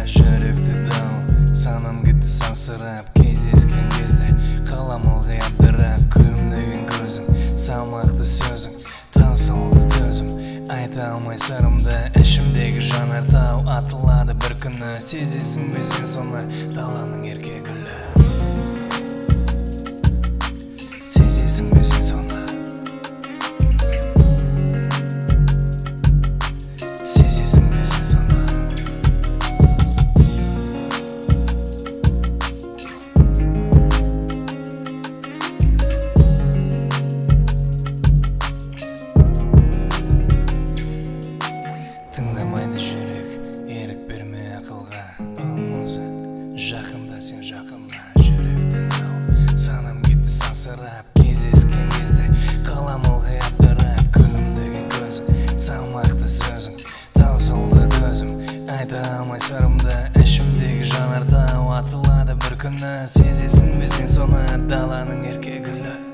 жүректі дау, санам кетті сансырап. Кездескен кезде қалам ылғи абдырап. Күлімдеген көзің, салмақты сөзің, таусылды төзім. Айта алмай сырымды, ішімдегі жанартау атылады бір күні. Сезесің бе сен соны, даланың ерке гүлі. Сезесің бе сен соны, сезесің бе сен соны. Тыңдамайды жүрек, ерік берме ақылға. Муза, жақында сен жақында. Жүректі дау, санам кетті сансырап. Кездескен кезде қалам ылғи абдырап. Күлімдеген көзің, салмақты сөзің, таусылды төзім. Айта алмай сырымды, ішімдегі жанартау атылады бір күні. Сезесің бе сен соны, даланың ерке гүлі.